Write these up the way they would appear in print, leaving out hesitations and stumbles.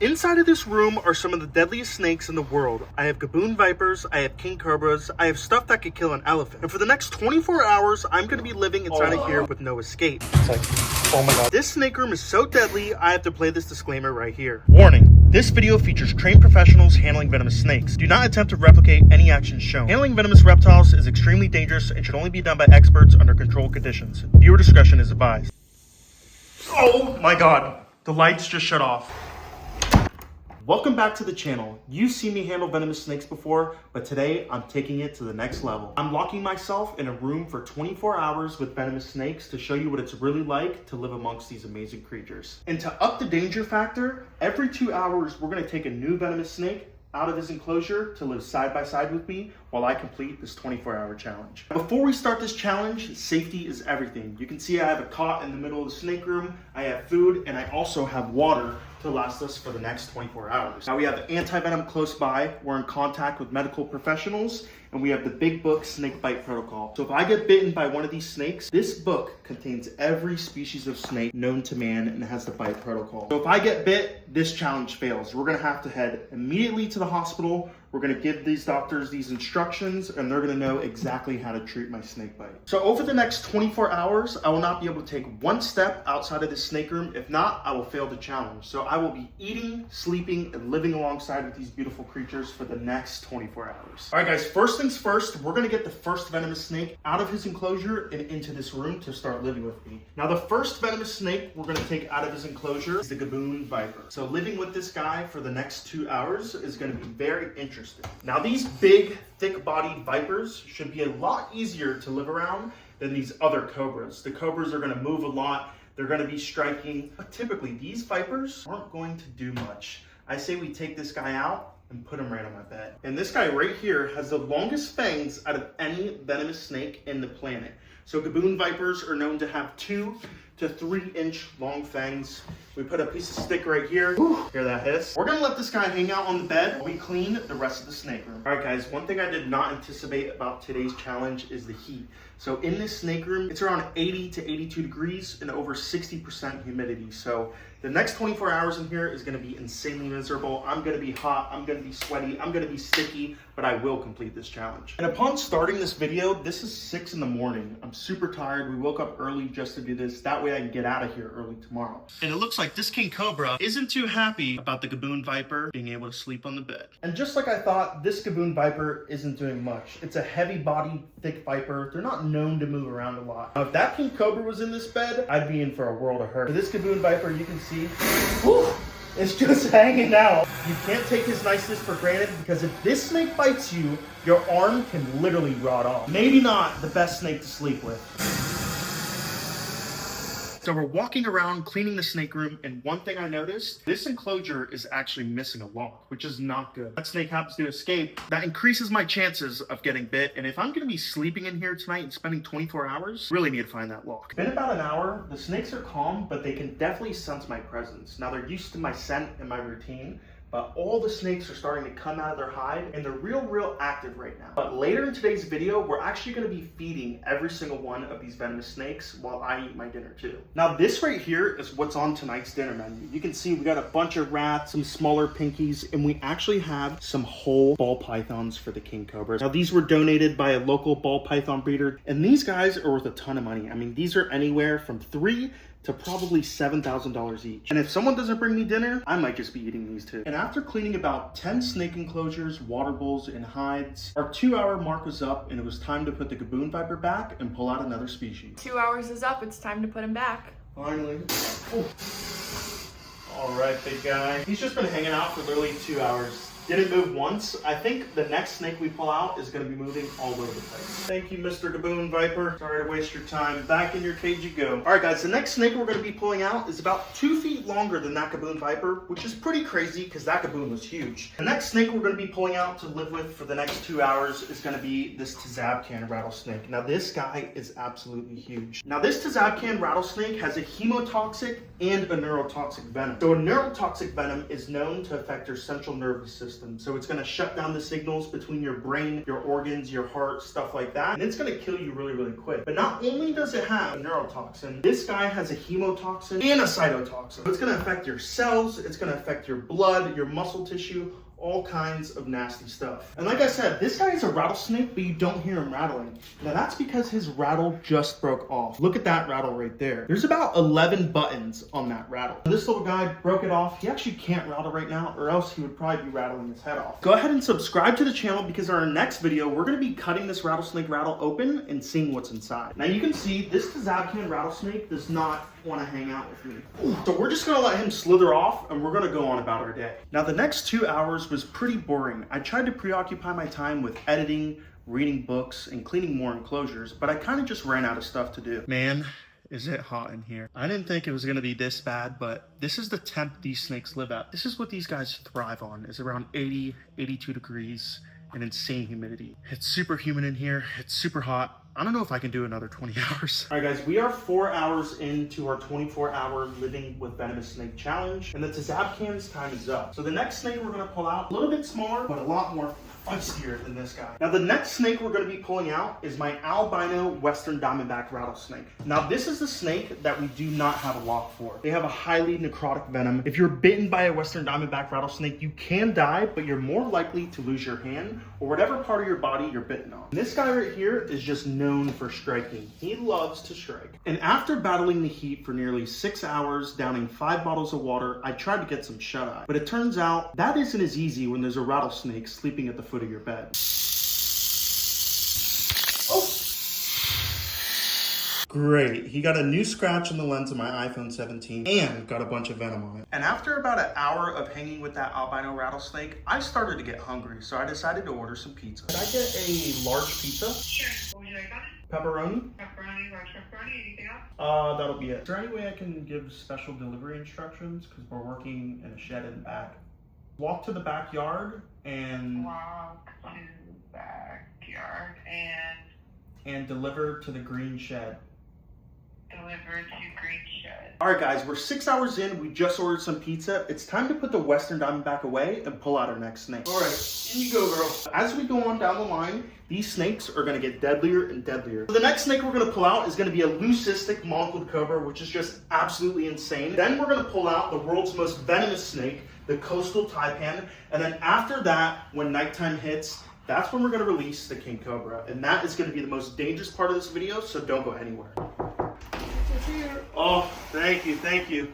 Inside of this room are some of the deadliest snakes in the world. I have gaboon vipers, I have king cobras, I have stuff that could kill an elephant. And for the next 24 hours, I'm going to be living inside of here with no escape. It's like, oh my god. This snake room is so deadly, I have to play this disclaimer right here. Warning. This video features trained professionals handling venomous snakes. Do not attempt to replicate any actions shown. Handling venomous reptiles is extremely dangerous and should only be done by experts under controlled conditions. Viewer discretion is advised. Oh my god. The lights just shut off. Welcome back to the channel. You've seen me handle venomous snakes before, but today I'm taking it to the next level. I'm locking myself in a room for 24 hours with venomous snakes to show you what it's really like to live amongst these amazing creatures. And to up the danger factor, every 2 hours we're going to take a new venomous snake out of his enclosure to live side by side with me while I complete this 24-hour challenge. Before we start this challenge, safety is everything. You can see I have a cot in the middle of the snake room, I have food, and I also have water to last us for the next 24 hours. Now we have anti-venom close by, we're in contact with medical professionals, and we have the big book snake bite protocol. So if I get bitten by one of these snakes, this book contains every species of snake known to man and has the bite protocol. So if I get bit, this challenge fails. We're gonna have to head immediately to the hospital. We're gonna give these doctors these instructions and they're gonna know exactly how to treat my snake bite. So over the next 24 hours, I will not be able to take one step outside of this snake room. If not, I will fail the challenge. So I will be eating, sleeping, and living alongside with these beautiful creatures for the next 24 hours. All right guys, first things first, we're gonna get the first venomous snake out of his enclosure and into this room to start living with me. Now the first venomous snake we're gonna take out of his enclosure is the gaboon viper. So living with this guy for the next 2 hours is gonna be very interesting. Now these big, thick-bodied vipers should be a lot easier to live around than these other cobras. The cobras are gonna move a lot, they're gonna be striking, but typically these vipers aren't going to do much. I say we take this guy out and put him right on my bed. And this guy right here has the longest fangs out of any venomous snake in the planet. So gaboon vipers are known to have 2 to 3 inch long fangs. We put a piece of stick right here. Whew, hear that hiss? We're gonna let this guy hang out on the bed while we clean the rest of the snake room. All right guys, one thing I did not anticipate about today's challenge is the heat. So in this snake room, it's around 80 to 82 degrees and over 60% humidity. So the next 24 hours in here is gonna be insanely miserable. I'm gonna be hot, I'm gonna be sweaty, I'm gonna be sticky, but I will complete this challenge. And upon starting this video, this is 6 in the morning. I'm super tired. We woke up early just to do this. That way I can get out of here early tomorrow. And it looks like this king cobra isn't too happy about the gaboon viper being able to sleep on the bed. And just like I thought, this gaboon viper isn't doing much. It's a heavy-bodied, thick viper. They're not known to move around a lot. Now, if that king cobra was in this bed, I'd be in for a world of hurt. For this gaboon viper, you can see, whew, it's just hanging out. You can't take his niceness for granted because if this snake bites you, your arm can literally rot off. Maybe not the best snake to sleep with. So we're walking around cleaning the snake room, and one thing I noticed, this enclosure is actually missing a lock, which is not good. That snake happens to escape, that increases my chances of getting bit, and if I'm gonna be sleeping in here tonight and spending 24 hours, really need to find that lock. Been about an hour, the snakes are calm, but they can definitely sense my presence. Now they're used to my scent and my routine, but all the snakes are starting to come out of their hide and they're real active right now. But later in today's video, we're actually gonna be feeding every single one of these venomous snakes while I eat my dinner too. Now this right here is what's on tonight's dinner menu. You can see we got a bunch of rats, some smaller pinkies, and we actually have some whole ball pythons for the king cobras. Now these were donated by a local ball python breeder, and these guys are worth a ton of money. I mean, these are anywhere from $3,000 to probably $7,000 each. And if someone doesn't bring me dinner, I might just be eating these too. And after cleaning about 10 snake enclosures, water bowls, and hides, our 2-hour mark was up and it was time to put the gaboon viper back and pull out another species. 2 hours is up, it's time to put him back. Finally. Oh. All right, big guy. He's just been hanging out for literally 2 hours. Didn't move once. I think the next snake we pull out is going to be moving all over the place. Thank you, Mr. Gaboon Viper. Sorry to waste your time. Back in your cage you go. All right, guys, the next snake we're going to be pulling out is about 2 feet longer than that Gaboon Viper, which is pretty crazy because that gaboon was huge. The next snake we're going to be pulling out to live with for the next 2 hours is going to be this Tazabcan rattlesnake. Now, this guy is absolutely huge. Now, this Tazabcan rattlesnake has a hemotoxic and a neurotoxic venom. So a neurotoxic venom is known to affect your central nervous system. system. So it's gonna shut down the signals between your brain, your organs, your heart, stuff like that. And it's gonna kill you really, really quick. But not only does it have a neurotoxin, this guy has a hemotoxin and a cytotoxin. It's gonna affect your cells, it's gonna affect your blood, your muscle tissue, all kinds of nasty stuff. And like I said, this guy is a rattlesnake, but you don't hear him rattling. Now that's because his rattle just broke off. Look at that rattle right there. There's about 11 buttons on that rattle. This little guy broke it off. He actually can't rattle right now, or else he would probably be rattling his head off. Go ahead and subscribe to the channel, because in our next video, we're gonna be cutting this rattlesnake rattle open and seeing what's inside. Now you can see this Tazabcan rattlesnake does not want to hang out with me. So we're just gonna let him slither off, and we're gonna go on about our day. Now the next 2 hours was pretty boring. I tried to preoccupy my time with editing, reading books, and cleaning more enclosures, but I kind of just ran out of stuff to do. Man, is it hot in here. I didn't think it was gonna be this bad, but this is the temp these snakes live at. This is what these guys thrive on, is around 80, 82 degrees and insane humidity. It's super humid in here, it's super hot. I don't know if I can do another 20 hours. All right, guys, we are 4 hours into our 24-hour living with venomous snake challenge, and the Tazabcan's time is up. So the next snake we're gonna pull out, a little bit smaller, but a lot more feistier than this guy. Now the next snake we're gonna be pulling out is my albino western diamondback rattlesnake. Now this is the snake that we do not have a lock for. They have a highly necrotic venom. If you're bitten by a western diamondback rattlesnake, you can die, but you're more likely to lose your hand or whatever part of your body you're bitten on. And this guy right here is just known for striking. He loves to strike. And after battling the heat for nearly 6 hours, downing 5 bottles of water, I tried to get some shut-eye. But it turns out that isn't as easy when there's a rattlesnake sleeping at the foot of your bed. Oh! Great. He got a new scratch on the lens of my iPhone 17 and got a bunch of venom on it. And after about an hour of hanging with that albino rattlesnake, I started to get hungry, so I decided to order some pizza. Could I get a large pizza? Sure. What would you like on it? Pepperoni? Pepperoni, large pepperoni, anything else? That'll be it. Is there any way I can give special delivery instructions? Because we're working in a shed in the back. Walk to the backyard and... Walk to the backyard and deliver to the green shed. deliver to green shed. All right, guys, we're 6 hours in. We just ordered some pizza. It's time to put the western diamondback away and pull out our next snake. All right, in you go, girl. As we go on down the line, these snakes are gonna get deadlier and deadlier. So the next snake we're gonna pull out is gonna be a leucistic monocled cobra, which is just absolutely insane. Then we're gonna pull out the world's most venomous snake, the coastal taipan. And then after that, when nighttime hits, that's when we're gonna release the king cobra. And that is gonna be the most dangerous part of this video, so don't go anywhere. Oh, thank you, thank you.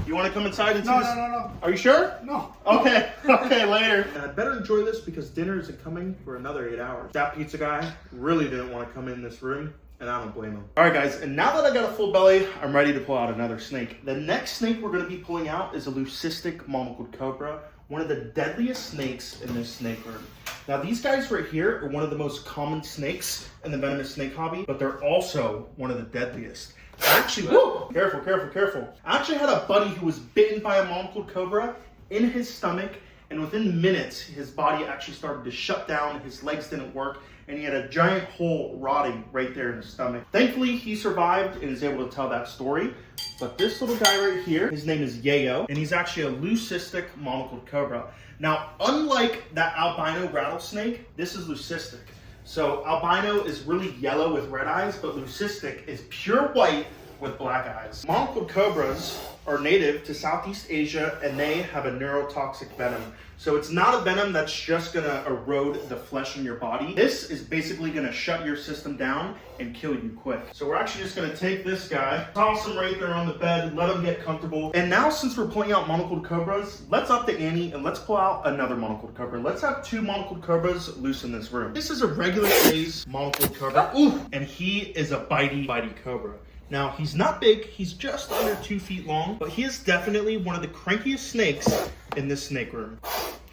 You want to come inside and see this? No. Are you sure? No. Okay, okay, later. And I better enjoy this because dinner isn't coming for another 8 hours. That pizza guy really didn't want to come in this room, and I don't blame him. All right, guys, and now that I got a full belly, I'm ready to pull out another snake. The next snake we're going to be pulling out is a leucistic monocled cobra, one of the deadliest snakes in this snake room. Now, these guys right here are one of the most common snakes in the venomous snake hobby, but they're also one of the deadliest. Actually, whoa, careful. I actually had a buddy who was bitten by a monocled cobra in his stomach, and within minutes, his body actually started to shut down, his legs didn't work, and he had a giant hole rotting right there in his stomach. Thankfully, he survived and is able to tell that story. But this little guy right here, his name is Yayo, and he's actually a leucistic monocled cobra. Now, unlike that albino rattlesnake, this is leucistic. So albino is really yellow with red eyes, but leucistic is pure white with black eyes. Monocled cobras are native to Southeast Asia, and they have a neurotoxic venom. So it's not a venom that's just gonna erode the flesh in your body. This is basically gonna shut your system down and kill you quick. So we're actually just gonna take this guy, toss him right there on the bed, let him get comfortable. And now, since we're pulling out monocled cobras, let's up the ante and let's pull out another monocled cobra. Let's have 2 monocled cobras loose in this room. This is a regular phase monocled cobra. Ooh, and he is a bitey cobra. Now, he's not big, he's just under 2 feet long, but he is definitely one of the crankiest snakes in this snake room.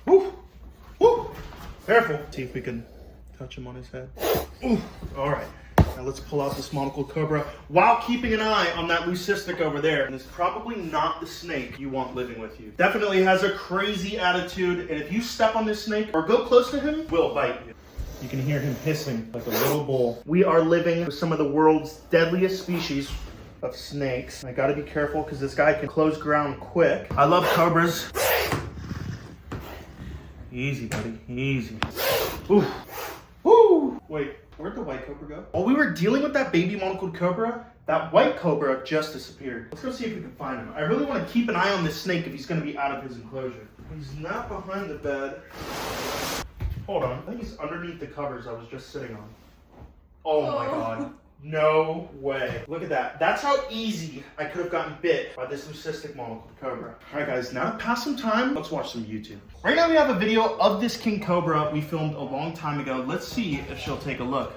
Woo! Woo! Careful. See if we can touch him on his head. Ooh! Alright. Now let's pull out this monocled cobra while keeping an eye on that leucistic over there. And it's probably not the snake you want living with you. Definitely has a crazy attitude, and if you step on this snake or go close to him, will bite you. You can hear him hissing like a little bull. We are living with some of the world's deadliest species of snakes. I gotta be careful because this guy can close ground quick. I love cobras. Easy, buddy. Easy. Ooh. Woo! Wait, where'd the white cobra go? While we were dealing with that baby monocled cobra, that white cobra just disappeared. Let's go see if we can find him. I really want to keep an eye on this snake if he's going to be out of his enclosure. He's not behind the bed. Hold on. I think he's underneath the covers I was just sitting on. Oh my god. No way. Look at that. That's how easy I could have gotten bit by this leucistic monocled cobra. Alright guys, now to pass some time, let's watch some YouTube. Right now we have a video of this king cobra we filmed a long time ago. Let's see if she'll take a look.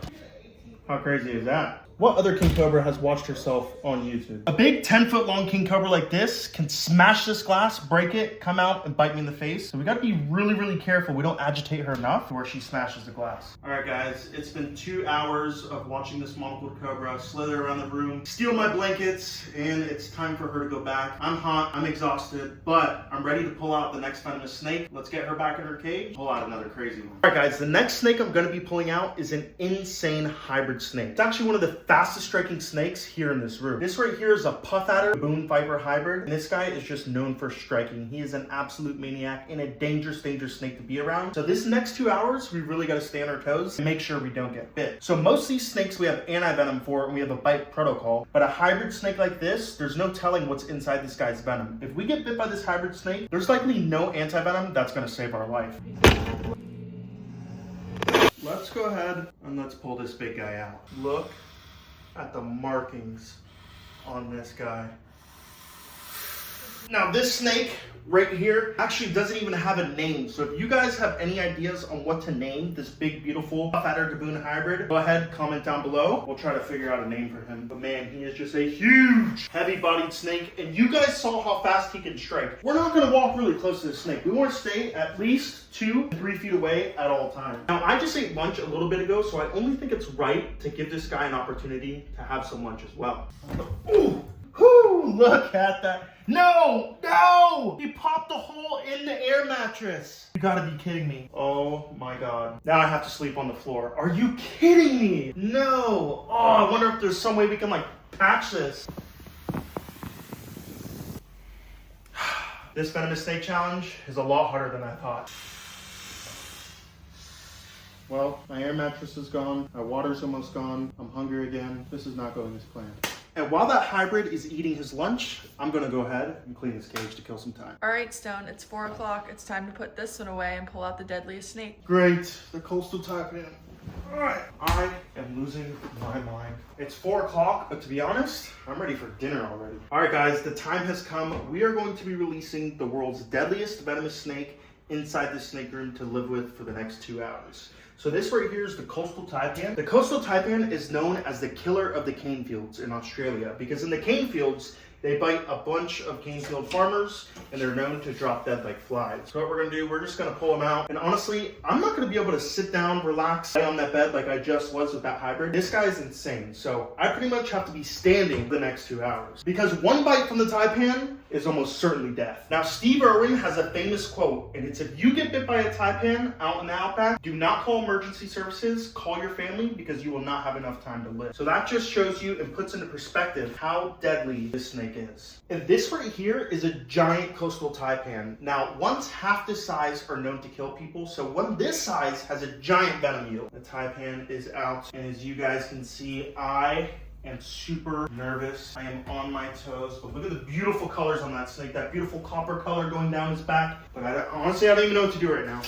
How crazy is that? What other king cobra has watched herself on YouTube? A big 10-foot long king cobra like this can smash this glass, break it, come out and bite me in the face. So we gotta be really, really careful we don't agitate her enough to where she smashes the glass. All right guys, it's been 2 hours of watching this monocled cobra slither around the room, steal my blankets, and it's time for her to go back. I'm hot, I'm exhausted, but I'm ready to pull out the next venomous snake. Let's get her back in her cage, pull out another crazy one. All right guys, the next snake I'm gonna be pulling out is an insane hybrid snake. It's actually one of the fastest striking snakes here in this room. This right here is a puff adder baboon viper hybrid, and this guy is just known for striking. He is an absolute maniac and a dangerous snake to be around. So this next 2 hours, we really got to stay on our toes and make sure we don't get bit. So most of these snakes we have anti-venom for, and we have a bite protocol, but a hybrid snake like this, there's no telling what's inside this guy's venom. If we get bit by this hybrid snake, there's likely no anti-venom that's going to save our life. Let's go ahead and let's pull this big guy out. Look at the markings on this guy. Now this snake right here actually doesn't even have a name. So if you guys have any ideas on what to name this big, beautiful puff adder baboon hybrid, go ahead, comment down below. We'll try to figure out a name for him. But man, he is just a huge, heavy-bodied snake. And you guys saw how fast he can strike. We're not gonna walk really close to the snake. We wanna stay at least 2 to 3 feet away at all times. Now, I just ate lunch a little bit ago, so I only think it's right to give this guy an opportunity to have some lunch as well. Ooh, whoo, look at that. No, no! He popped a hole in the air mattress. You gotta be kidding me. Oh my god. Now I have to sleep on the floor. Are you kidding me? No. Oh, I wonder if there's some way we can like patch this. This venomous snake challenge is a lot harder than I thought. Well, my air mattress is gone. My water's almost gone. I'm hungry again. This is not going as planned. And while that hybrid is eating his lunch, I'm gonna go ahead and clean this cage to kill some time. All right, Stone, it's 4 o'clock. It's time to put this one away and pull out the deadliest snake. Great, the coastal taipan. All right, I am losing my mind. It's 4 o'clock, but to be honest, I'm ready for dinner already. All right, guys, the time has come. We are going to be releasing the world's deadliest venomous snake inside this snake room to live with for the next 2 hours. So this right here is the coastal taipan. The coastal taipan is known as the killer of the cane fields in Australia because in the cane fields, they bite a bunch of cane field farmers and they're known to drop dead like flies. So what we're gonna do, we're just gonna pull them out. And honestly, I'm not gonna be able to sit down, relax, lay on that bed like I just was with that hybrid. This guy is insane. So I pretty much have to be standing the next 2 hours because one bite from the taipan is almost certainly death. Now, Steve Irwin has a famous quote, and it's if you get bit by a taipan out in the outback, do not call emergency services, call your family because you will not have enough time to live. So that just shows you and puts into perspective how deadly this snake is. And this right here is a giant coastal taipan. Now, ones half this size are known to kill people, so one this size has a giant venom yield. The taipan is out, and as you guys can see, I am super nervous. I am on my toes, but look at the beautiful colors on that snake, that beautiful copper color going down his back. But honestly, I don't even know what to do right now.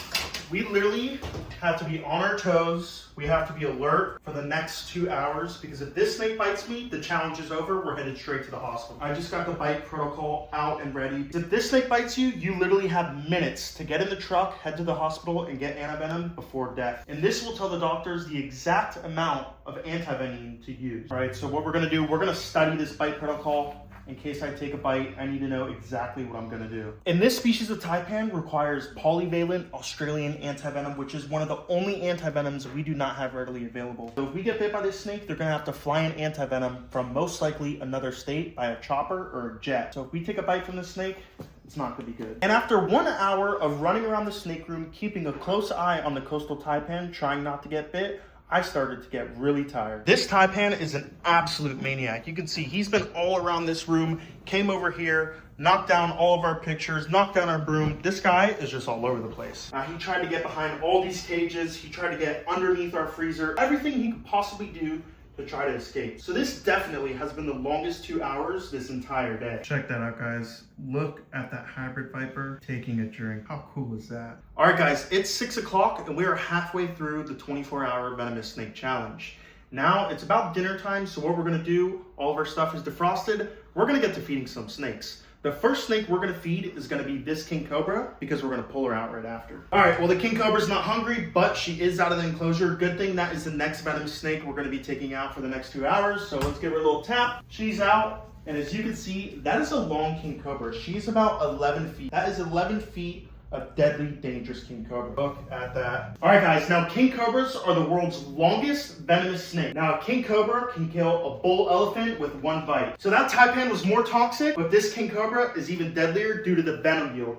We literally have to be on our toes. We have to be alert for the next 2 hours because if this snake bites me, the challenge is over. We're headed straight to the hospital. I just got the bite protocol out and ready. If this snake bites you, you literally have minutes to get in the truck, head to the hospital, and get antivenom before death. And this will tell the doctors the exact amount of antivenom to use. All right, so what we're gonna do, we're gonna study this bite protocol. In case I take a bite, I need to know exactly what I'm gonna do. And this species of taipan requires polyvalent Australian antivenom, which is one of the only antivenoms we do not have readily available. So if we get bit by this snake, they're gonna have to fly an antivenom from most likely another state by a chopper or a jet. So if we take a bite from this snake, it's not gonna be good. And after 1 hour of running around the snake room, keeping a close eye on the coastal taipan, trying not to get bit, I started to get really tired. This taipan is an absolute maniac. You can see he's been all around this room, came over here, knocked down all of our pictures, knocked down our broom. This guy is just all over the place. He tried to get behind all these cages. He tried to get underneath our freezer. Everything he could possibly do to try to escape. So this definitely has been the longest 2 hours this entire day. Check that out, guys. Look at that hybrid viper taking a drink. How cool is that? All right, guys, it's 6 o'clock and we are halfway through the 24-hour venomous snake challenge. Now it's about dinner time, so what we're gonna do, all of our stuff is defrosted. We're gonna get to feeding some snakes. The first snake we're gonna feed is gonna be this king cobra because we're gonna pull her out right after. All right, well the king cobra's not hungry, but she is out of the enclosure. Good thing that is the next venomous snake we're gonna be taking out for the next 2 hours. So let's give her a little tap. She's out, and as you can see, that is a long king cobra. She's about 11 feet. That is 11 feet of deadly, dangerous king cobra. Look at that. All right, guys, now king cobras are the world's longest venomous snake. Now, a king cobra can kill a bull elephant with one bite. So that taipan was more toxic, but this king cobra is even deadlier due to the venom yield.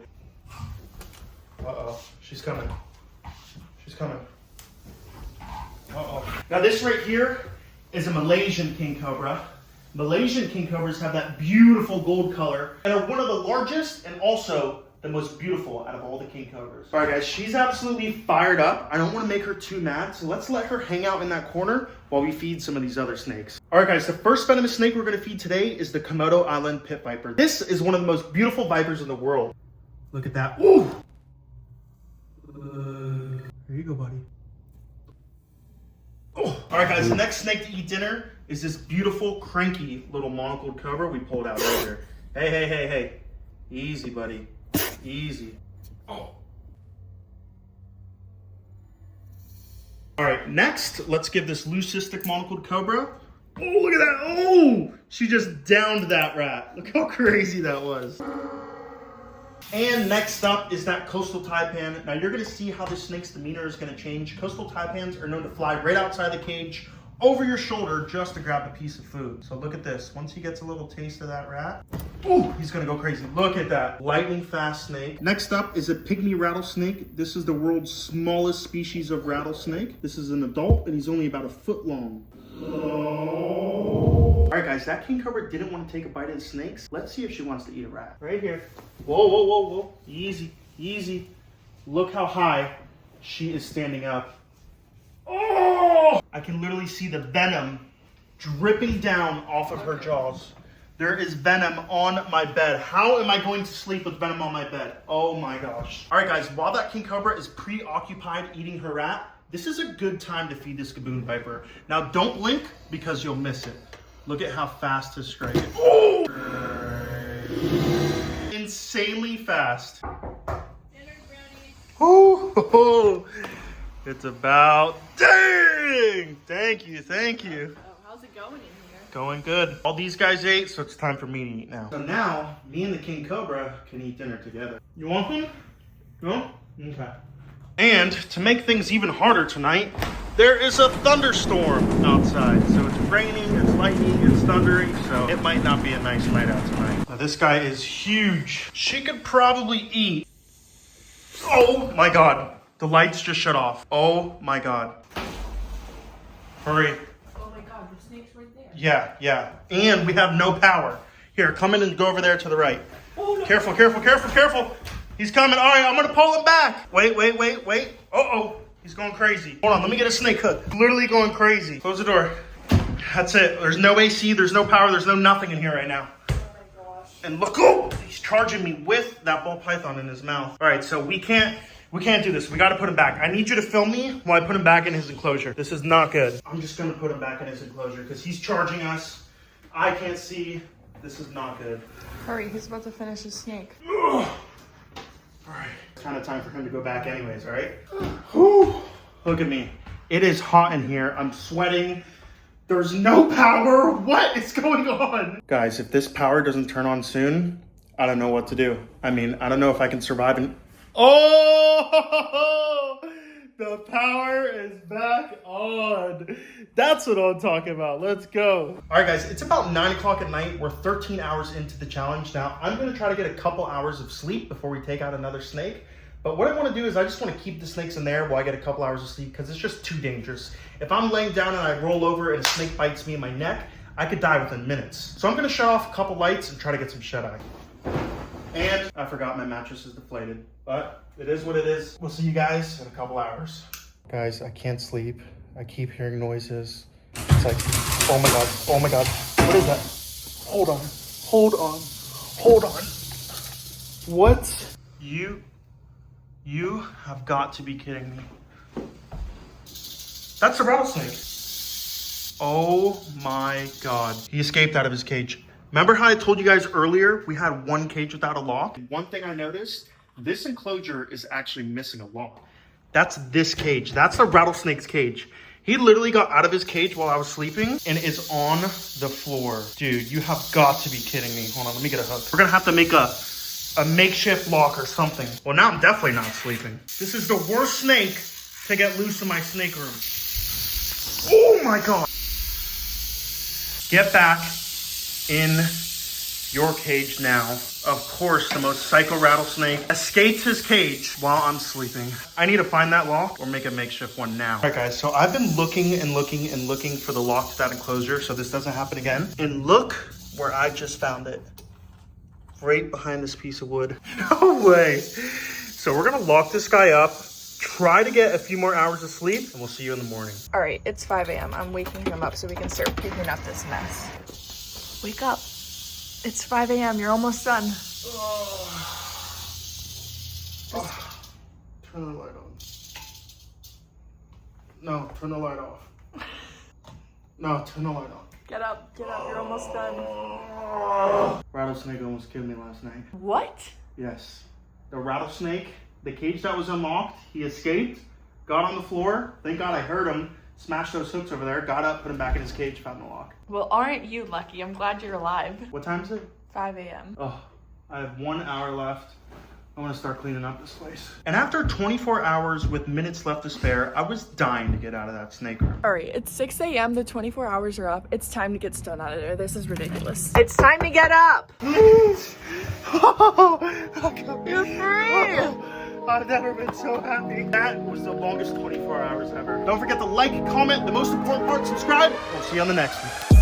Uh-oh, she's coming. She's coming. Uh-oh. Now, this right here is a Malaysian king cobra. Malaysian king cobras have that beautiful gold color and are one of the largest and also the most beautiful out of all the king cobras. All right, guys, she's absolutely fired up. I don't want to make her too mad, so let's let her hang out in that corner while we feed some of these other snakes. All right, guys, the first venomous snake we're going to feed today is the Komodo Island pit viper. This is one of the most beautiful vipers in the world. Look at that. Ooh! Here you go, buddy. Oh. All right, guys, the next snake to eat dinner is this beautiful, cranky little monocled cobra we pulled out earlier. Hey, hey, hey, hey. Easy, buddy. Easy. Oh. All right, next, let's give this leucistic monocled cobra. Oh, look at that. Oh, she just downed that rat. Look how crazy that was. And next up is that coastal taipan. Now you're gonna see how the snake's demeanor is gonna change. Coastal taipans are known to fly right outside the cage, over your shoulder just to grab a piece of food. So look at this. Once he gets a little taste of that rat, oh, he's gonna go crazy. Look at that. Lightning fast snake. Next up is a pygmy rattlesnake. This is the world's smallest species of rattlesnake. This is an adult and he's only about a foot long. All right, guys, that king cobra didn't want to take a bite of the snakes. Let's see if she wants to eat a rat. Right here. Whoa, whoa, whoa, whoa. Easy, easy. Look how high she is standing up. Oh! I can literally see the venom dripping down off of her jaws. There is venom on my bed. How am I going to sleep with venom on my bed? Oh my gosh. All right, guys, while that king cobra is preoccupied eating her rat, this is a good time to feed this gaboon viper. Now, don't blink because you'll miss it. Look at how fast his strike is. Oh! Insanely fast. Dinner's ready. Oh, it's about, dang! Thank you, thank you. Oh, how's it going in here? Going good. All these guys ate, so it's time for me to eat now. So now, me and the king cobra can eat dinner together. You want some? No? Okay. And to make things even harder tonight, there is a thunderstorm outside. So it's raining, it's lightning, it's thundering, so it might not be a nice night out tonight. Now this guy is huge. She could probably eat. Oh my God. The lights just shut off. Oh my God. Hurry. Oh my God, the snake's right there. Yeah. And we have no power. Here, come in and go over there to the right. Oh, no. Careful, careful, careful, careful. He's coming. All right, I'm going to pull him back. Wait. Uh-oh. He's going crazy. Hold on, let me get a snake hook. Literally going crazy. Close the door. That's it. There's no AC, there's no power, there's no nothing in here right now. Oh my gosh. And look, oh, he's charging me with that ball python in his mouth. All right, so we can't do this. We got to put him back. I need you to film me while I put him back in his enclosure. This is not good. I'm just going to put him back in his enclosure because he's charging us. I can't see. This is not good. Hurry, he's about to finish his snake. Ugh. All right, it's kind of time for him to go back anyways, all right? Whew. Look at me. It is hot in here. I'm sweating. There's no power. What is going on? Guys, if this power doesn't turn on soon, I don't know what to do. I mean, I don't know if I can survive and... Oh! The power is back on. That's what I'm talking about. Let's go. All right, guys, it's about 9 o'clock at night. We're 13 hours into the challenge. Now, I'm going to try to get a couple hours of sleep before we take out another snake. But what I want to do is I just want to keep the snakes in there while I get a couple hours of sleep because it's just too dangerous. If I'm laying down and I roll over and a snake bites me in my neck, I could die within minutes. So I'm going to shut off a couple lights and try to get some shut-eye. And I forgot my mattress is deflated, but it is what it is. We'll see you guys in a couple hours. Guys, I can't sleep. I keep hearing noises. It's like, oh my God, oh my God. What is that? Hold on, hold on, hold on. What? You have got to be kidding me. That's a rattlesnake. Oh my God. He escaped out of his cage. Remember how I told you guys earlier we had one cage without a lock? One thing I noticed, this enclosure is actually missing a lock. That's this cage. That's the rattlesnake's cage. He literally got out of his cage while I was sleeping and is on the floor. Dude, you have got to be kidding me. Hold on, let me get a hook. We're gonna have to make a makeshift lock or something. Well, now I'm definitely not sleeping. This is the worst snake to get loose in my snake room. Oh my God. Get back in your cage now. Of course, the most psycho rattlesnake escapes his cage while I'm sleeping. I need to find that lock or make a makeshift one now. All right, guys, so I've been looking and looking and looking for the lock to that enclosure so this doesn't happen again. And look where I just found it. Right behind this piece of wood. No way. So we're gonna lock this guy up, try to get a few more hours of sleep, and we'll see you in the morning. All right, it's 5 a.m. I'm waking him up so we can start picking up this mess. Wake up. It's 5 a.m. You're almost done. Turn the light on. No, turn the light off. No, turn the light on. Get up, you're almost done. Rattlesnake almost killed me last night. What? Yes. The rattlesnake, the cage that was unlocked, he escaped, got on the floor. Thank God I heard him. Smashed those hooks over there, got up, put him back in his cage, found the lock. Well, aren't you lucky? I'm glad you're alive. What time is it? 5 a.m. Oh, I have 1 hour left. I want to start cleaning up this place. And after 24 hours with minutes left to spare, I was dying to get out of that snake room. All right, it's 6 a.m. The 24 hours are up. It's time to get Stone out of there. This is ridiculous. It's time to get up. Please. You're free. I've never been so happy. That was the longest 24 hours ever. Don't forget to like, comment, the most important part, subscribe. We'll see you on the next one.